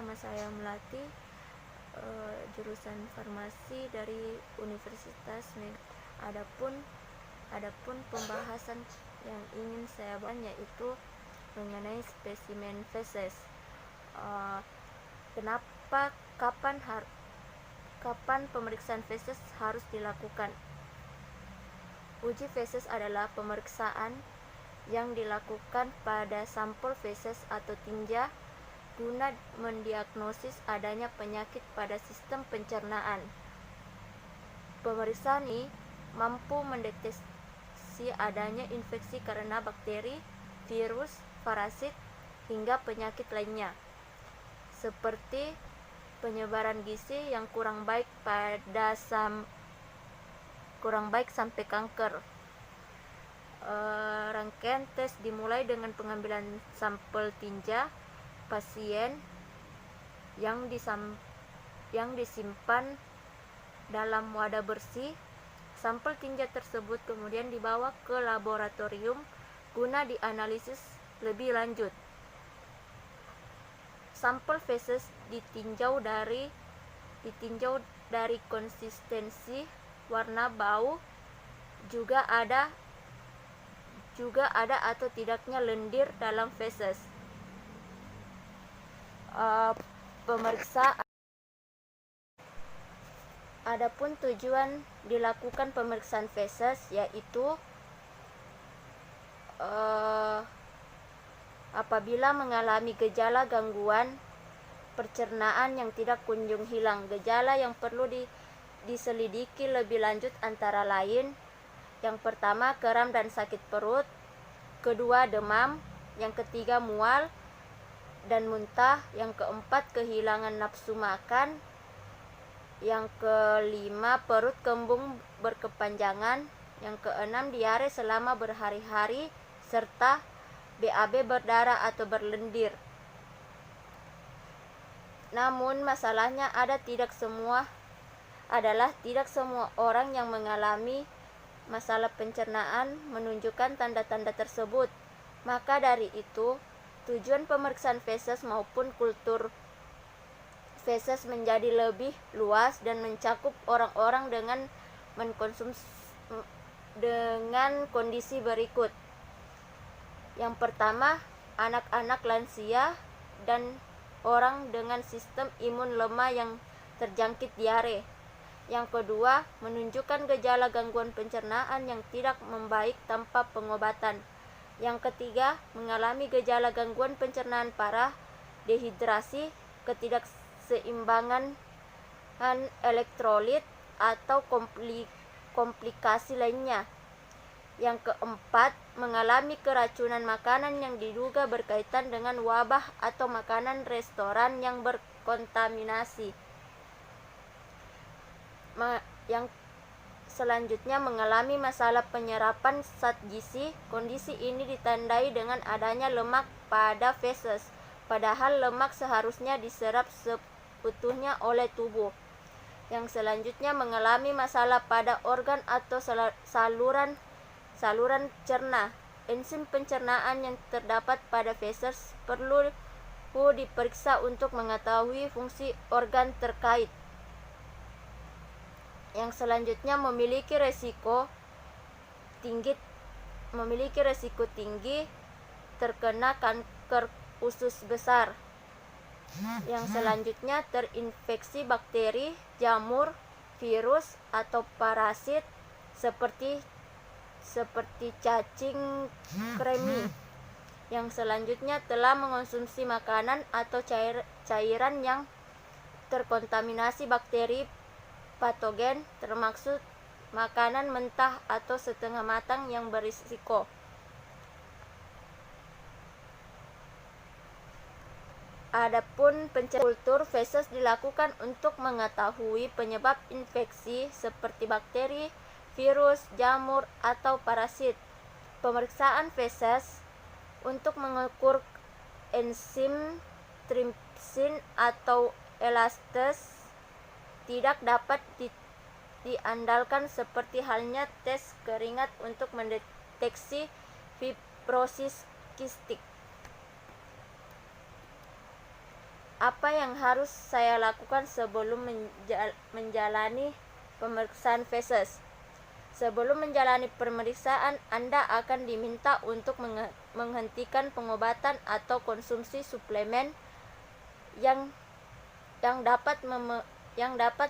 nama saya Melati, jurusan farmasi dari Universitas Adapun pembahasan yang ingin saya bahas yaitu mengenai spesimen feses. Kapan pemeriksaan feses harus dilakukan? Uji feses adalah pemeriksaan yang dilakukan pada sampel feses atau tinja guna mendiagnosis adanya penyakit pada sistem pencernaan. Pemeriksaan ini mampu mendeteksi adanya infeksi karena bakteri, virus, parasit, hingga penyakit lainnya, seperti penyebaran gizi yang kurang baik sampai kanker. Rangkaian tes dimulai dengan pengambilan sampel tinja pasien yang disimpan dalam wadah bersih. Sampel tinja tersebut kemudian dibawa ke laboratorium guna dianalisis lebih lanjut. Sampel feses ditinjau dari konsistensi, warna, bau, juga ada atau tidaknya lendir dalam feses. Pemeriksaan. Adapun tujuan dilakukan pemeriksaan feses yaitu apabila mengalami gejala gangguan pencernaan yang tidak kunjung hilang. Gejala yang perlu diselidiki lebih lanjut antara lain: yang pertama, kram dan sakit perut; kedua, demam; yang ketiga, mual dan muntah; yang keempat, kehilangan nafsu makan; yang kelima, perut kembung berkepanjangan; yang keenam, diare selama berhari-hari; serta BAB berdarah atau berlendir. Namun masalahnya tidak semua orang yang mengalami masalah pencernaan menunjukkan tanda-tanda tersebut. Maka dari itu, tujuan pemeriksaan feses maupun kultur feses menjadi lebih luas dan mencakup orang-orang dengan kondisi berikut. Yang pertama, anak-anak, lansia, dan orang dengan sistem imun lemah yang terjangkit diare. Yang kedua, menunjukkan gejala gangguan pencernaan yang tidak membaik tanpa pengobatan. Yang ketiga, mengalami gejala gangguan pencernaan parah, dehidrasi, ketidakseimbangan elektrolit, atau komplikasi lainnya. Yang keempat, mengalami keracunan makanan yang diduga berkaitan dengan wabah atau makanan restoran yang berkontaminasi. Yang selanjutnya, mengalami masalah penyerapan zat gizi. Kondisi ini ditandai dengan adanya lemak pada feses, padahal lemak seharusnya diserap seutuhnya oleh tubuh. Yang selanjutnya, mengalami masalah pada organ atau saluran cerna. Enzim pencernaan yang terdapat pada feses perlu diperiksa untuk mengetahui fungsi organ terkait. Yang selanjutnya, memiliki resiko tinggi terkena kanker usus besar. Yang selanjutnya, terinfeksi bakteri, jamur, virus, atau parasit seperti cacing kremi. Yang selanjutnya, telah mengonsumsi makanan atau cairan yang terkontaminasi bakteri patogen, termasuk makanan mentah atau setengah matang yang berisiko. Adapun kultur feses dilakukan untuk mengetahui penyebab infeksi seperti bakteri, virus, jamur, atau parasit. Pemeriksaan feses untuk mengukur enzim trypsin atau elastase tidak dapat diandalkan seperti halnya tes keringat untuk mendeteksi fibrosis kistik. Apa yang harus saya lakukan sebelum menjalani pemeriksaan feses? Sebelum menjalani pemeriksaan, Anda akan diminta untuk menghentikan pengobatan atau konsumsi suplemen yang dapat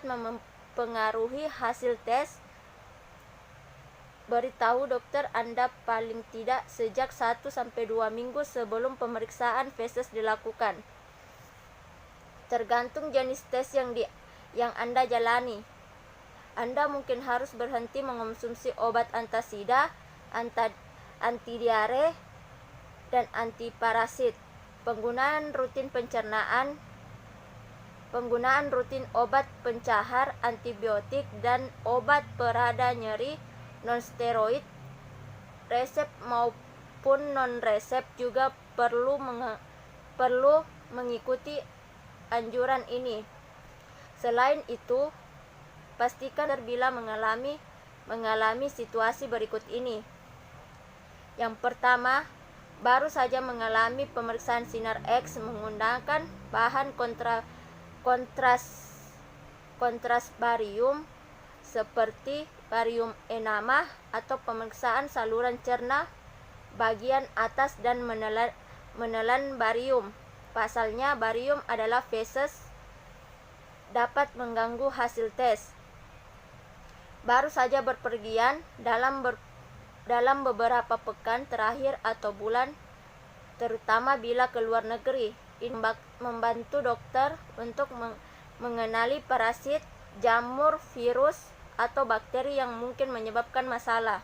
mempengaruhi hasil tes. Beritahu dokter Anda paling tidak sejak 1-2 minggu sebelum pemeriksaan feses dilakukan. Tergantung jenis tes yang Anda jalani. Anda mungkin harus berhenti mengonsumsi obat antasida, anti diare, dan antiparasit. Penggunaan rutin obat pencahar, antibiotik, dan obat perada nyeri non-steroid, resep maupun non-resep juga perlu mengikuti anjuran ini. Selain itu, pastikan bila mengalami situasi berikut ini. Yang pertama, baru saja mengalami pemeriksaan sinar X menggunakan bahan kontras barium seperti barium enamah atau pemeriksaan saluran cerna bagian atas dan menelan barium. Pasalnya, barium adalah feses dapat mengganggu hasil tes. Baru saja berpergian dalam beberapa pekan terakhir atau bulan, terutama bila ke luar negeri. Ini membantu dokter untuk mengenali parasit, jamur, virus, atau bakteri yang mungkin menyebabkan masalah.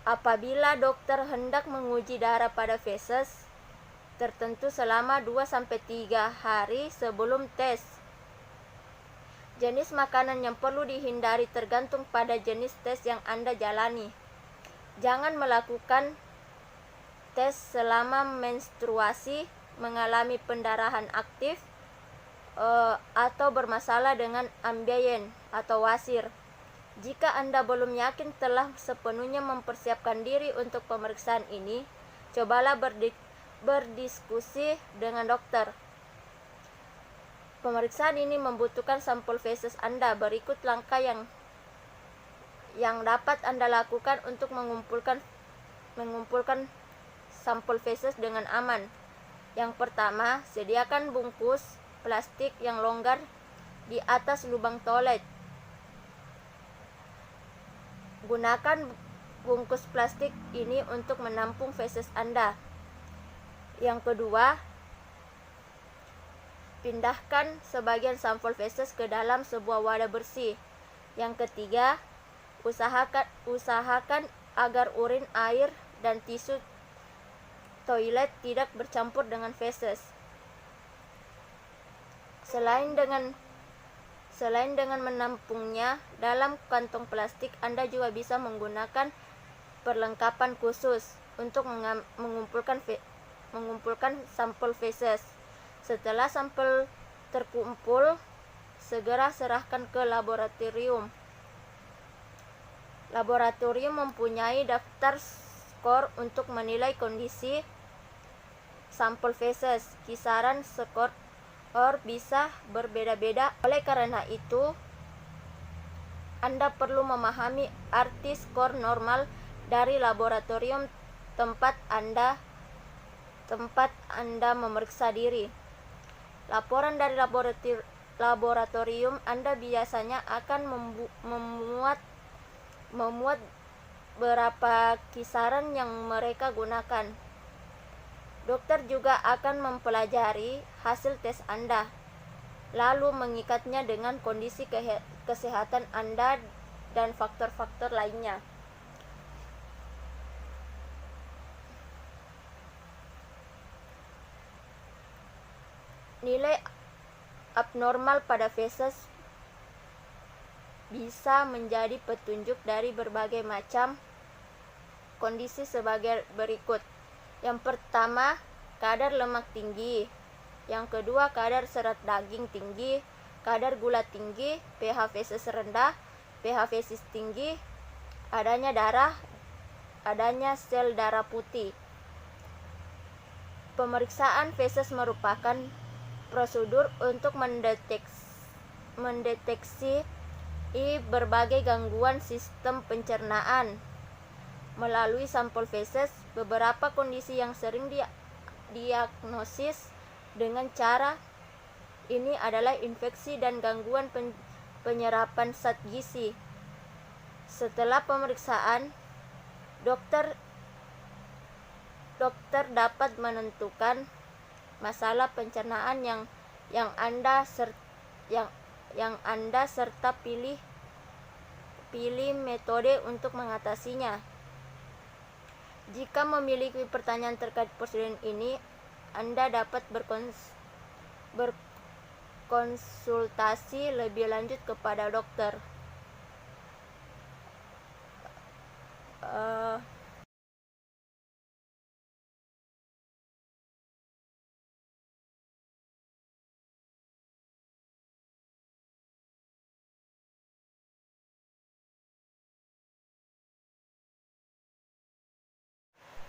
Apabila dokter hendak menguji darah pada feses tertentu selama 2-3 hari sebelum tes. Jenis makanan yang perlu dihindari tergantung pada jenis tes yang Anda jalani. Jangan melakukan tes selama menstruasi, mengalami pendarahan aktif, atau bermasalah dengan ambien atau wasir. Jika Anda belum yakin telah sepenuhnya mempersiapkan diri untuk pemeriksaan ini, cobalah berdiskusi dengan dokter. Pemeriksaan ini membutuhkan sampel feses Anda. Berikut langkah yang dapat Anda lakukan untuk mengumpulkan sampel feses dengan aman. Yang pertama, sediakan bungkus plastik yang longgar di atas lubang toilet. Gunakan bungkus plastik ini untuk menampung feses Anda. Yang kedua, pindahkan sebagian sampel feses ke dalam sebuah wadah bersih. Yang ketiga, usahakan agar urin, air, dan tisu toilet tidak bercampur dengan feses. Selain dengan menampungnya dalam kantong plastik, Anda juga bisa menggunakan perlengkapan khusus untuk mengumpulkan sampel feses. Setelah sampel terkumpul, segera serahkan ke laboratorium. Laboratorium mempunyai daftar skor untuk menilai kondisi sampel feses. Kisaran skor bisa berbeda-beda. Oleh karena itu, Anda perlu memahami arti skor normal dari laboratorium tempat Anda memeriksa diri. Laporan dari laboratorium Anda biasanya akan memuat berapa kisaran yang mereka gunakan. Dokter juga akan mempelajari hasil tes Anda, lalu mengikatnya dengan kondisi kesehatan Anda dan faktor-faktor lainnya. Nilai abnormal pada feses bisa menjadi petunjuk dari berbagai macam kondisi sebagai berikut. Yang pertama, kadar lemak tinggi. Yang kedua, kadar serat daging tinggi, kadar gula tinggi, pH feses rendah, pH feses tinggi, adanya darah, adanya sel darah putih. Pemeriksaan feses merupakan prosedur untuk mendeteksi berbagai gangguan sistem pencernaan melalui sampel feses. Beberapa kondisi yang sering diagnosis dengan cara ini adalah infeksi dan gangguan penyerapan zat gizi. Setelah pemeriksaan, dokter dapat menentukan masalah pencernaan yang Anda serta pilih metode untuk mengatasinya. Jika memiliki pertanyaan terkait prosedur ini, Anda dapat berkonsultasi lebih lanjut kepada dokter.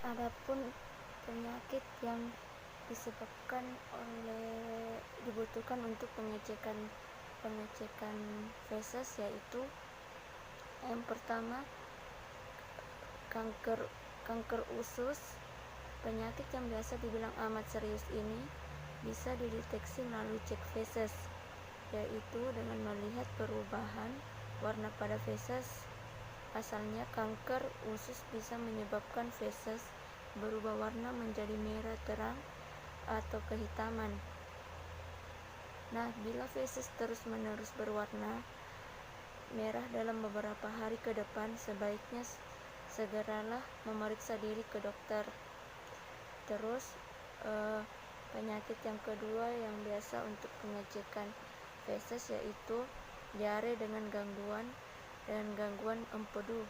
Adapun penyakit yang dibutuhkan untuk pengecekan feses, yaitu yang pertama kanker usus. Penyakit yang biasa dibilang amat serius ini bisa dideteksi melalui cek feses, yaitu dengan melihat perubahan warna pada feses. Asalnya kanker usus bisa menyebabkan feses berubah warna menjadi merah terang atau kehitaman. Nah, bila feses terus-menerus berwarna merah dalam beberapa hari ke depan, sebaiknya segeralah memeriksa diri ke dokter. Terus penyakit yang kedua yang biasa untuk pengecekan feses yaitu diare dengan gangguan empedu.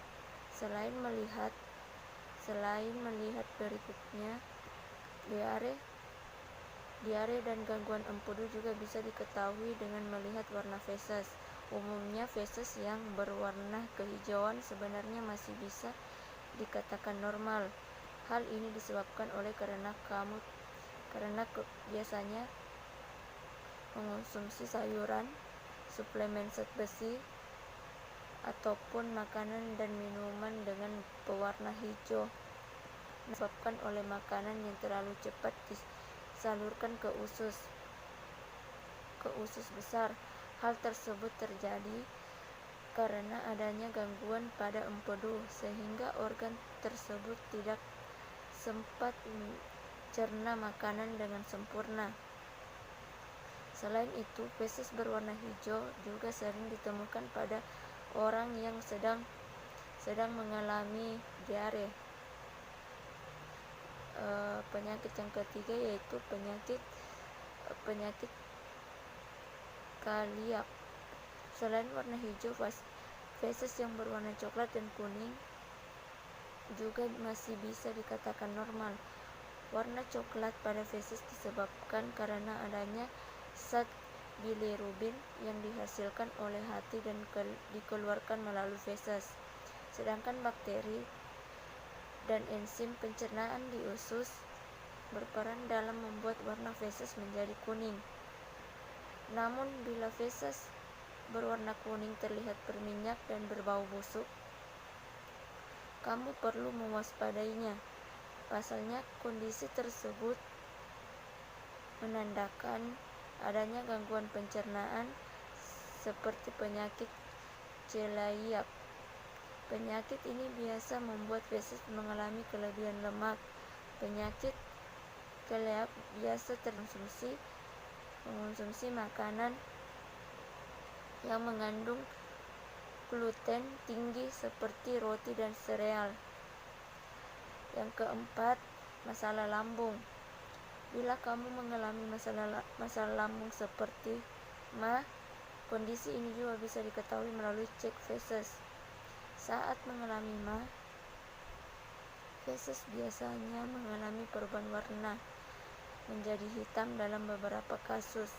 Selain melihat berikutnya, diare dan gangguan empedu juga bisa diketahui dengan melihat warna feses. Umumnya feses yang berwarna kehijauan sebenarnya masih bisa dikatakan normal. Hal ini disebabkan karena biasanya mengonsumsi sayuran, suplemen zat besi, ataupun makanan dan minuman dengan pewarna hijau, disebabkan oleh makanan yang terlalu cepat disalurkan ke usus besar. Hal tersebut terjadi karena adanya gangguan pada empedu, sehingga organ tersebut tidak sempat mencerna makanan dengan sempurna. Selain itu, feses berwarna hijau juga sering ditemukan pada orang yang sedang mengalami diare. Penyakit yang ketiga yaitu penyakit kaliak. Selain warna hijau, feses yang berwarna coklat dan kuning juga masih bisa dikatakan normal. Warna coklat pada feses disebabkan karena adanya zat bilirubin yang dihasilkan oleh hati dan dikeluarkan melalui feses. Sedangkan bakteri dan enzim pencernaan di usus berperan dalam membuat warna feses menjadi kuning. Namun bila feses berwarna kuning terlihat berminyak dan berbau busuk, kamu perlu mewaspadainya. Pasalnya kondisi tersebut menandakan adanya gangguan pencernaan seperti penyakit celiak. Penyakit ini biasa membuat feses mengalami kelebihan lemak. Penyakit celiak biasa mengonsumsi makanan yang mengandung gluten tinggi seperti roti dan sereal. Yang keempat, masalah lambung. Bila kamu mengalami masalah lambung seperti MA, kondisi ini juga bisa diketahui melalui cek feses. Saat mengalami MA, feses biasanya mengalami perubahan warna menjadi hitam dalam beberapa kasus.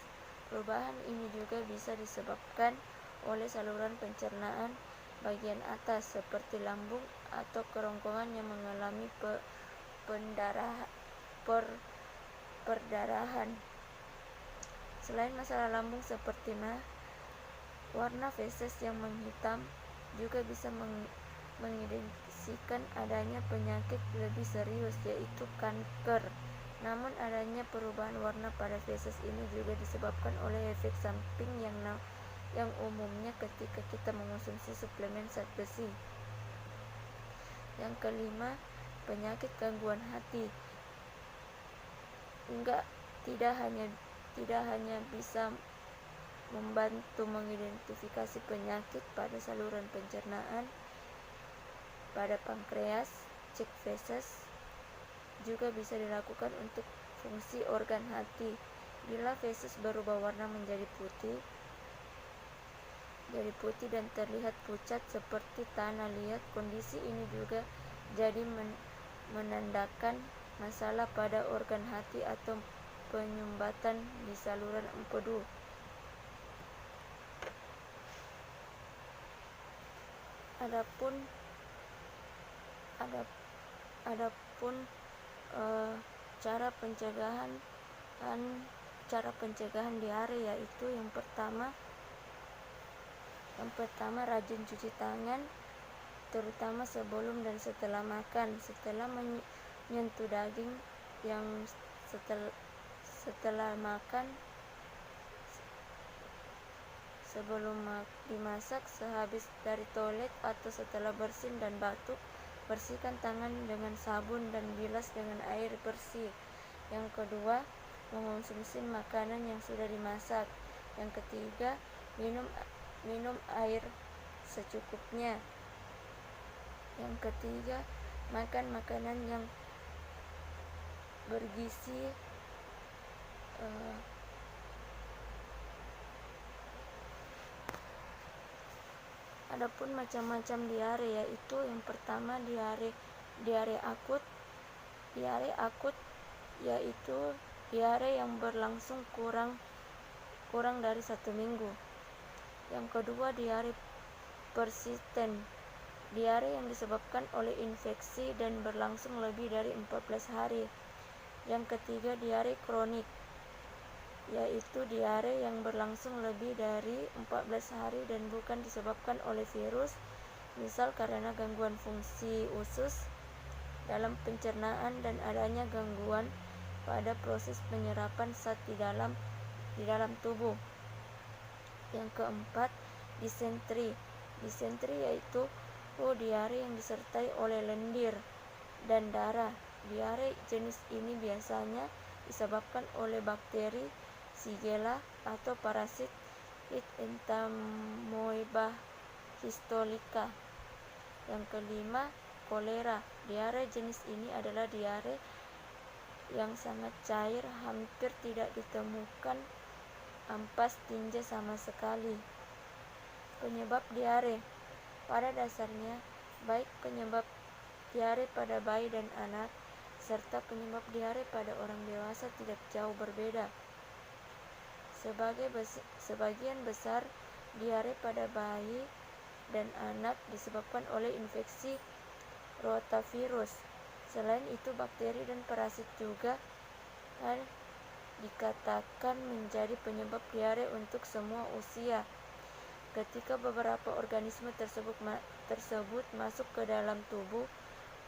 Perubahan ini juga bisa disebabkan oleh saluran pencernaan bagian atas seperti lambung atau kerongkongan yang mengalami perdarahan. Selain masalah lambung seperti warna feses yang menghitam juga bisa mengindikasikan adanya penyakit lebih serius, yaitu kanker. Namun adanya perubahan warna pada feses ini juga disebabkan oleh efek samping yang umumnya ketika kita mengonsumsi suplemen zat besi. Yang kelima, penyakit gangguan hati. Tidak hanya bisa membantu mengidentifikasi penyakit pada saluran pencernaan, pada pankreas, cek feses juga bisa dilakukan untuk fungsi organ hati. Bila feses berubah warna menjadi putih dan terlihat pucat seperti tanah liat, kondisi ini juga jadi menandakan masalah pada organ hati atau penyumbatan di saluran empedu. Adapun cara pencegahan diare, yaitu yang pertama rajin cuci tangan, terutama sebelum dan setelah makan. Setelah menyentuh daging yang setelah makan, sebelum dimasak, sehabis dari toilet atau setelah bersin dan batuk, bersihkan tangan dengan sabun dan bilas dengan air bersih. Yang kedua, mengonsumsi makanan yang sudah dimasak. Yang ketiga, minum air secukupnya. Yang ketiga, makan makanan yang bergizi. Adapun macam-macam diare, yaitu yang pertama diare akut. Diare akut yaitu diare yang berlangsung kurang dari 1 minggu. Yang kedua, diare persisten. Diare yang disebabkan oleh infeksi dan berlangsung lebih dari 14 hari. Yang ketiga, diare kronik, yaitu diare yang berlangsung lebih dari 14 hari dan bukan disebabkan oleh virus, misal karena gangguan fungsi usus dalam pencernaan dan adanya gangguan pada proses penyerapan zat di dalam tubuh. Yang keempat, disentri. Disentri yaitu diare yang disertai oleh lendir dan darah. Diare jenis ini biasanya disebabkan oleh bakteri Shigella atau parasit Entamoeba histolytica. Yang kelima, kolera. Diare jenis ini adalah diare yang sangat cair, hampir tidak ditemukan ampas tinja sama sekali. Penyebab diare. Pada dasarnya, baik penyebab diare pada bayi dan anak serta penyebab diare pada orang dewasa tidak jauh berbeda. Sebagian besar diare pada bayi dan anak disebabkan oleh infeksi rotavirus. Selain itu, bakteri dan parasit juga dikatakan menjadi penyebab diare untuk semua usia. Ketika beberapa organisme tersebut masuk ke dalam tubuh,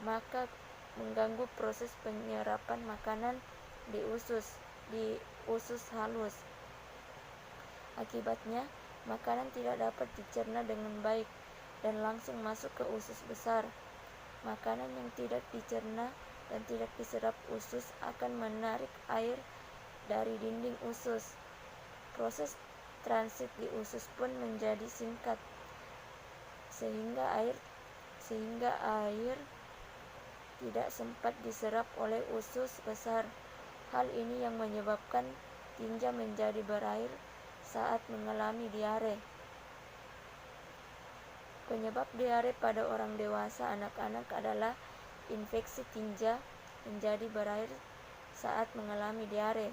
maka mengganggu proses penyerapan makanan di usus halus. Akibatnya, makanan tidak dapat dicerna dengan baik dan langsung masuk ke usus besar. Makanan yang tidak dicerna dan tidak diserap usus akan menarik air dari dinding usus. Proses transit di usus pun menjadi singkat, sehingga air tidak sempat diserap oleh usus besar. Hal ini yang menyebabkan tinja menjadi berair saat mengalami diare. Penyebab diare pada orang dewasa, anak-anak adalah infeksi tinja menjadi berair saat mengalami diare.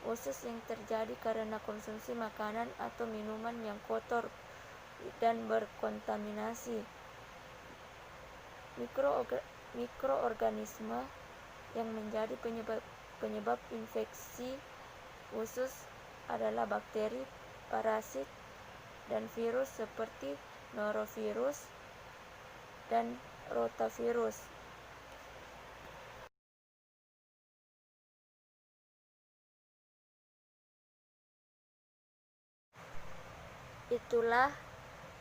Usus yang terjadi karena konsumsi makanan atau minuman yang kotor dan berkontaminasi. Mikroorganisme yang menjadi penyebab infeksi khusus adalah bakteri, parasit, dan virus seperti norovirus dan rotavirus. Itulah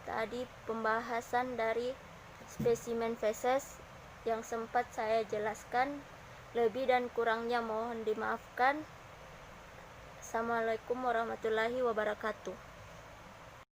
tadi pembahasan dari spesimen feses yang sempat saya jelaskan. Lebih dan kurangnya mohon dimaafkan. Assalamualaikum warahmatullahi wabarakatuh.